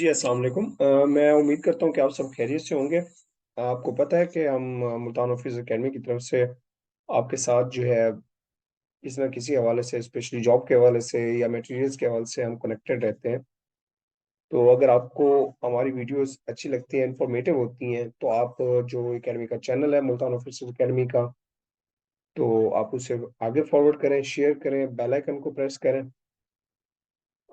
जी, अस्सलाम वालेकुम। मैं उम्मीद करता हूँ कि आप सब खैरियत से होंगे। आपको पता है कि हम मुल्तान ऑफिस एकेडमी की तरफ से आपके साथ जो है किसी न किसी हवाले से, स्पेशली जॉब के हवाले से या मटेरियल्स के हवाले से हम कनेक्टेड रहते हैं। तो अगर आपको हमारी वीडियोस अच्छी लगती हैं, इंफॉर्मेटिव होती हैं, तो आप जो एकेडमी का चैनल है मुल्तान ऑफिस एकेडमी का, तो आप उसे आगे फॉरवर्ड करें, शेयर करें, बेल आइकन को प्रेस करें।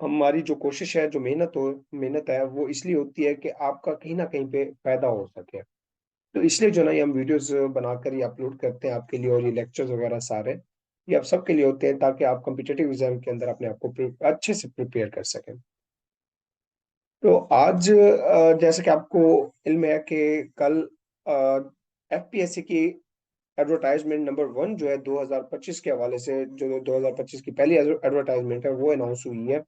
हमारी जो कोशिश है, जो मेहनत है, वो इसलिए होती है कि आपका कहीं न कहीं पे फ़ायदा हो सके। तो इसलिए जो है ना ये हम वीडियोस बनाकर ये अपलोड करते हैं आपके लिए, और ये लेक्चर्स वगैरह सारे ये आप सबके लिए होते हैं ताकि आप कॉम्पिटिटिव एग्जाम के अंदर अपने आप को अच्छे से प्रिपेयर कर सकें। तो आज जैसे कि आपको इल्म है कि कल एफपीएससी की एडवर्टाइजमेंट नंबर 1 जो है 2025 के हवाले से, जो 2025 की पहली एडवर्टाइजमेंट है वो अनाउंस हुई है।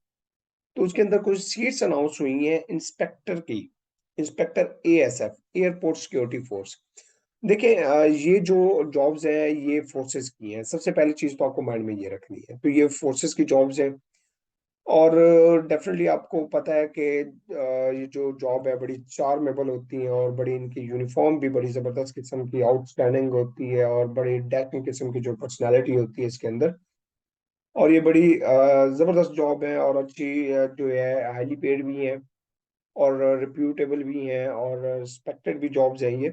तो उसके अंदर कुछ सीट्स अनाउंस हुई हैं इंस्पेक्टर की, inspector ASF, airport security force. देखिए ये जो जॉब्स हैं ये फोर्सेस की हैं। सबसे पहली चीज तो आपको माइंड में ये रखनी है, तो ये फोर्सेस की जॉब्स हैं। और डेफिनेटली आपको पता है कि ये जो जॉब है बड़ी चार्मेबल होती है, और बड़ी इनकी यूनिफॉर्म भी बड़ी जबरदस्त किस्म की आउटस्टैंडिंग होती है, और बड़ी डेकिंग किस्म की जो पर्सनैलिटी होती है इसके अंदर। और ये बड़ी जबरदस्त जॉब है, और अच्छी जो है हाईली पेड भी है, और रिप्यूटेबल भी हैं, और रिस्पेक्टेड भी जॉब्स हैं ये।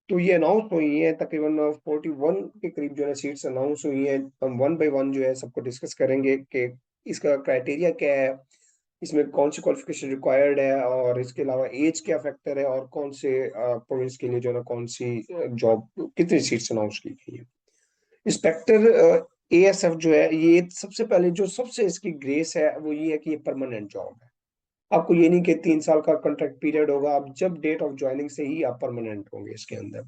तो ये अनाउंस हुई है तकरीबन 41 के करीब जो है सीट्स अनाउंस हुई हैं। हम वन बाय वन जो है सबको डिस्कस करेंगे कि इसका क्राइटेरिया क्या है, इसमें कौन सी क्वालिफिकेशन रिक्वायर्ड है, और इसके अलावा एज क्या फैक्टर है, और कौन से प्रोविंस के लिए जो है ना कौन सी जॉब, कितनी सीट्स अनाउंस की गई है। इंस्पेक्टर एएसएफ जो है ये सबसे पहले जो सबसे इसकी ग्रेस है वो ये है कि ये परमानेंट जॉब है। आपको ये नहीं कि 3 साल का कॉन्ट्रैक्ट पीरियड होगा, आप जब डेट ऑफ ज्वाइनिंग से ही आप परमानेंट होंगे इसके अंदर।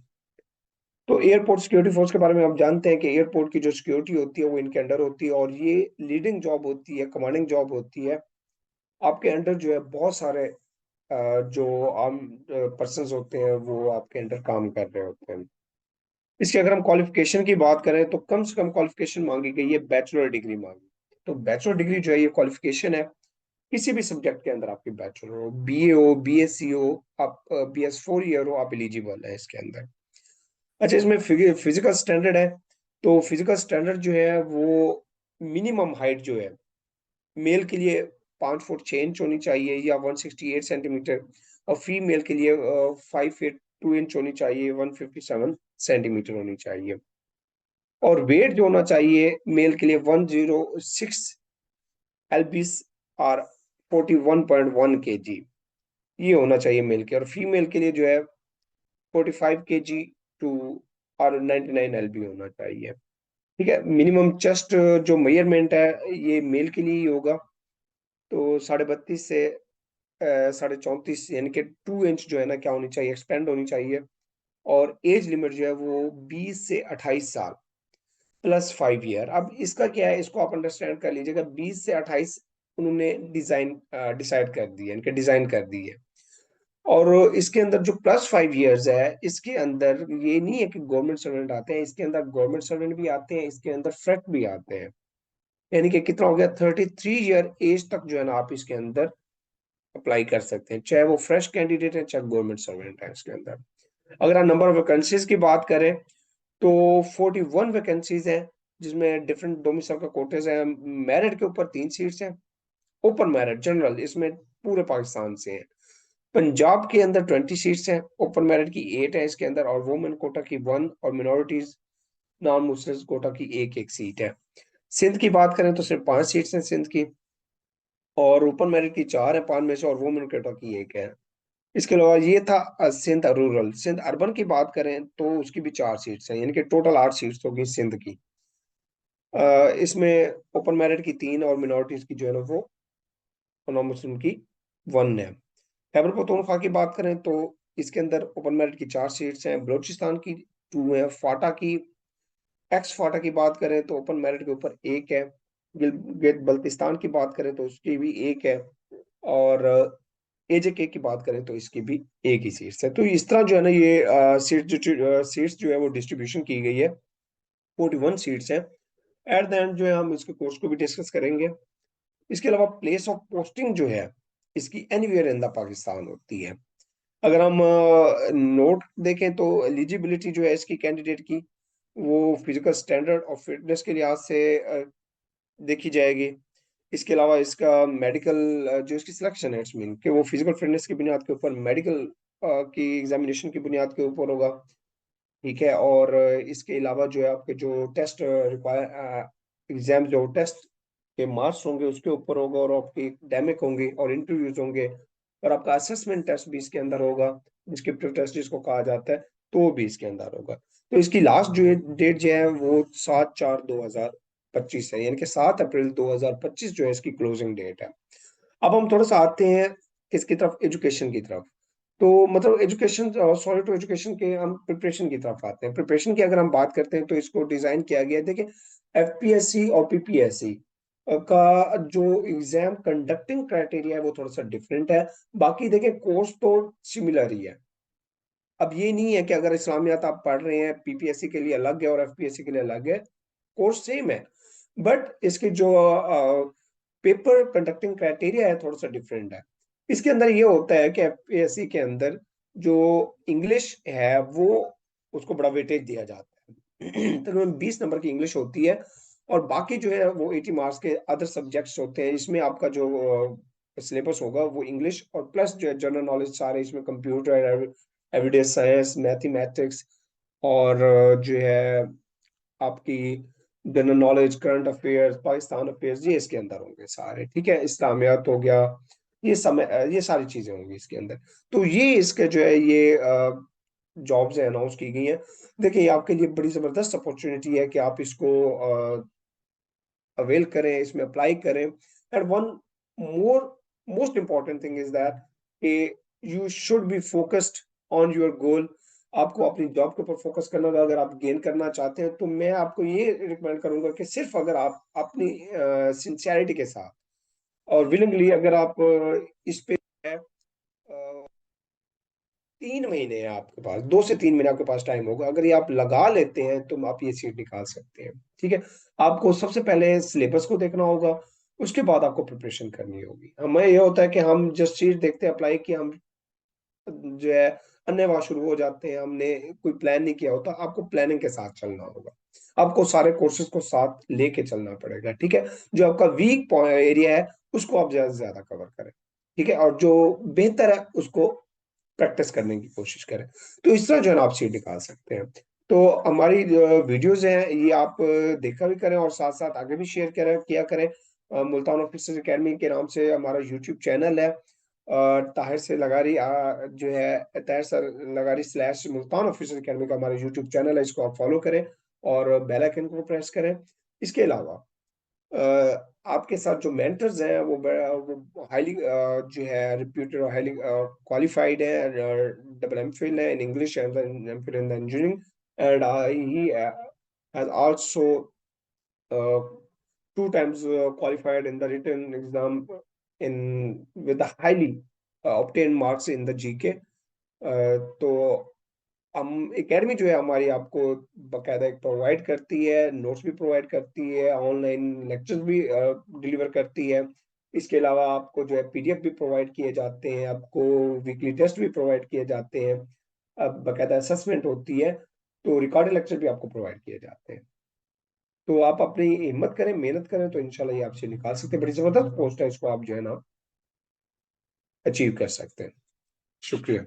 तो एयरपोर्ट सिक्योरिटी फोर्स के बारे में आप जानते हैं कि एयरपोर्ट की जो सिक्योरिटी होती है वो इनके अंडर होती है, और ये लीडिंग जॉब होती है, कमांडिंग जॉब होती है। आपके अंडर जो है बहुत सारे जो आम पर्सन होते हैं वो आपके अंडर काम कर रहे होते हैं। इसकी अगर हम क्वालिफिकेशन की बात करें तो कम से कम क्वालिफिकेशन मांगी गई है, बैचलर डिग्री मांगी। तो बैचलर डिग्री जो है ये क्वालिफिकेशन है, किसी भी सब्जेक्ट के अंदर आपकी बैचलर हो, बीए हो, बीएससी हो, आप बीएस 4 ईयर हो, आप एलिजिबल है इसके अंदर। अच्छा, इसमें फिजिकल स्टैंडर्ड है। तो फिजिकल स्टैंडर्ड जो है वो मिनिमम हाइट जो है मेल के लिए 5 फुट 6 इंच होनी चाहिए, या 168 सेंटीमीटर, और फीमेल के लिए 5 फीट 2 इंच होनी चाहिए, 157 सेंटीमीटर होनी चाहिए। और वेट जो होना चाहिए मेल के लिए 106 lbs, और 41.1 kg, ये होना चाहिए मेल के। और फीमेल के लिए जो है 45 kg टू और 99 lb होना चाहिए। ठीक है, मिनिमम चेस्ट जो मेजरमेंट है ये मेल के लिए ही होगा। तो 32.5 से 34.5, यानी कि 2 इंच जो है ना क्या होनी चाहिए, एक्सपेंड होनी चाहिए। और एज लिमिट जो है वो 20 से 28 साल +5 ईयर। अब इसका क्या है, इसको आप अंडरस्टैंड कर लीजिएगा। 20 से 28 उन्होंने डिसाइड कर दी है, इनके डिजाइन कर दी है। और इसके अंदर जो +5 ईयर्स है, इसके अंदर ये नहीं है कि गवर्नमेंट सर्वेंट आते हैं, इसके अंदर गवर्नमेंट सर्वेंट भी आते हैं, इसके अंदर फ्रेट भी आते हैं। यानी कि कितना हो गया, 33 ईयर एज तक जो है ना आप इसके अंदर अप्लाई कर सकते हैं, चाहे वो फ्रेश कैंडिडेट है चाहे गवर्नमेंट सर्वेंट है इसके अंदर। अगर आप नंबर ऑफ वैकेंसीज की बात करें तो 41 वैकेंसीज हैं, जिसमें डिफरेंट डोमिसाइल का कोटेज है। मेरिट के ऊपर 3 सीट्स हैं, ओपन मेरिट जनरल इसमें पूरे पाकिस्तान से है। पंजाब के अंदर 20 सीट्स हैं, ओपन मेरिट की 8 है इसके अंदर, और वुमेन कोटा की 1, और मिनोरिटीज नॉन मुस्लिम कोटा की एक एक सीट है। सिंध की बात करें तो सिर्फ 5 सीट्स हैं सिंध की, और ओपन मेरिट की 4 है 5 में से, और वुमेन कोटा की एक है। इसके अलावा ये था सिंध रूरल। सिंध अर्बन की बात करें तो उसकी भी 4 सीट्स हैं, यानी कि टोटल 8 सीट्स होगी सिंध की। इसमें ओपन मेरिट की 3, और मिनोरिटीज की जो है ना वो नॉन मुस्लिम की 1 है। खैबर पख्तूनख्वा की बात करें तो इसके अंदर ओपन मेरिट की 4 सीट्स हैं, बलूचिस्तान की 2 है, फाटा की, एक्स फाटा की बात करें तो ओपन मेरिट के ऊपर एक है। गिलगित बल्तिस्तान की बात करें तो उसकी भी एक है, और एजेके की बात करें तो इसकी भी एक ही सीट्स है। तो इस तरह जो है ना ये सीट्स जो है वो डिस्ट्रीब्यूशन की गई है। 41 सीट्स हैं। एट द एंड जो है हम इसके कोर्स को भी डिस्कस करेंगे। इसके अलावा प्लेस ऑफ पोस्टिंग जो है इसकी एनीवेयर इन द पाकिस्तान होती है। अगर हम नोट देखें तो एलिजिबिलिटी जो है इसकी कैंडिडेट की, वो फिजिकल स्टैंडर्ड और फिटनेस के लिहाज से देखी जाएगी। इसके अलावा इसका मेडिकल जो इसकी सिलेक्शन है, इट्स मीन कि वो फिजिकल फिटनेस की बुनियाद के ऊपर मेडिकल की एग्जामिनेशन की बुनियाद के ऊपर होगा। ठीक है। और इसके अलावा जो है आपके जो टेस्ट रिक्वायर एग्जाम जो टेस्ट के मार्क्स होंगे उसके ऊपर होगा, और आपके एकेडमिक होंगे और इंटरव्यूज होंगे, और आपका असेसमेंट टेस्ट भी इसके अंदर होगा, डिस्क्रिप्टिव टेस्ट जिसको कहा जाता है, तो वो भी इसके अंदर होगा। तो इसकी लास्ट जो डेट जो है वो 7/4/2025 है, यानी कि 7 अप्रैल 2025 जो है इसकी क्लोजिंग डेट है। अब हम थोड़ा सा आते हैं किसकी तरफ, एजुकेशन की तरफ। तो मतलब एजुकेशन, सॉरी टू एजुकेशन के हम प्रिपरेशन की तरफ आते हैं। प्रिपरेशन की अगर हम बात करते हैं तो इसको डिजाइन किया गया है, देखिए एफपीएससी और पीपीएससी का जो एग्जाम कंडक्टिंग क्राइटेरिया है वो थोड़ा सा डिफरेंट है। बाकी देखिए कोर्स तो सिमिलर ही है। अब ये नहीं है कि अगर इस्लामियात आप पढ़ रहे हैं पीपीएससी के लिए अलग है और एफपीएससी के लिए अलग है, कोर्स सेम है, बट इसके जो पेपर कंडक्टिंग क्राइटेरिया है थोड़ा सा डिफरेंट है। इसके अंदर ये होता है कि एफपीएससी के अंदर जो इंग्लिश है वो उसको बड़ा वेटेज दिया जाता है। तकरीबन 20 नंबर की इंग्लिश होती है, और बाकी जो है वो 80 मार्क्स के अदर सब्जेक्ट्स होते हैं। इसमें आपका जो सिलेबस होगा वो इंग्लिश और प्लस जो है जनरल नॉलेज सारे इसमें, कंप्यूटर, एवरीडे साइंस, मैथमेटिक्स, और जो है आपकी general knowledge, current affairs, Pakistan affairs, ये इसके अंदर होंगे सारे। ठीक है। इस्लामियात हो गया, ये समय, ये सारी चीजें होंगी इसके अंदर। तो ये इसके जो है ये जॉब्स अनाउंस की गई हैं। देखिए ये आपके लिए बड़ी जबरदस्त अपॉर्चुनिटी है कि आप इसको अवेल करें, इसमें अप्लाई करें। And one more most important thing is that कि you should be focused on your goal. आपको अपनी जॉब के ऊपर फोकस करना होगा। अगर आप गेन करना चाहते हैं तो मैं आपको ये रिकमेंड करूंगा कि सिर्फ अगर आप अपनी सिंसियरिटी के साथ और विलिंगली अगर आप इस पे 3 महीने है आपके पास, 2 से 3 महीने आपके पास टाइम होगा, अगर ये आप लगा लेते हैं तो आप ये सीट निकाल सकते हैं। ठीक है। आपको सबसे पहले सिलेबस को देखना होगा, उसके बाद आपको प्रिपरेशन करनी होगी। हमें ये होता है कि हम जस्ट चीज देखते हैं अप्लाई की, हम जो है अन्यवा शुरू हो जाते हैं, हमने कोई प्लान नहीं किया होता। आपको प्लानिंग के साथ चलना होगा, आपको सारे कोर्सेज को साथ लेके चलना पड़ेगा। ठीक है। जो आपका वीक एरिया है उसको आप ज्यादा से ज्यादा कवर करें। ठीक है। और जो बेहतर है उसको प्रैक्टिस करने की कोशिश करें। तो इस तरह जो है ना आप सीट निकाल सकते हैं। तो हमारी वीडियोज हैं ये आप देखा भी करें और साथ साथ आगे भी शेयर करें, किया करें। मुल्तान ऑफिसर्स एकेडमी के नाम से हमारा यूट्यूब चैनल है, ताहिर से लगारी जो है Tahir sir Lagari slash Multan officers academy का हमारा यूट्यूब चैनल है, इसको आप फॉलो करें और बेल आइकन को प्रेस करें। इसके अलावा आपके साथ जो मेंटर्स हैं वो हाईली जो है रिप्यूटेड और हाईली क्वालिफाइड है, डबल एमफिल है in English and MPhil in the engineering, and he has also 2 times qualified in the written exam in with the highly obtained marks in the GK। तो हम academy जो है हमारी आपको बकायदा एक प्रोवाइड करती है, नोट्स भी प्रोवाइड करती है, ऑनलाइन लेक्चर्स भी डिलीवर करती है। इसके अलावा आपको जो है पीडीएफ भी प्रोवाइड किए जाते हैं, आपको वीकली टेस्ट भी प्रोवाइड किए जाते हैं, अब बकायदा असेसमेंट होती है, तो रिकॉर्डेड लेक्चर भी आपको प्रोवाइड किए जाते हैं। तो आप अपनी हिम्मत करें, मेहनत करें, तो इंशाल्लाह ये आपसे निकाल सकते हैं। बड़ी जबरदस्त पोस्ट है, इसको आप जो है ना अचीव कर सकते हैं। शुक्रिया।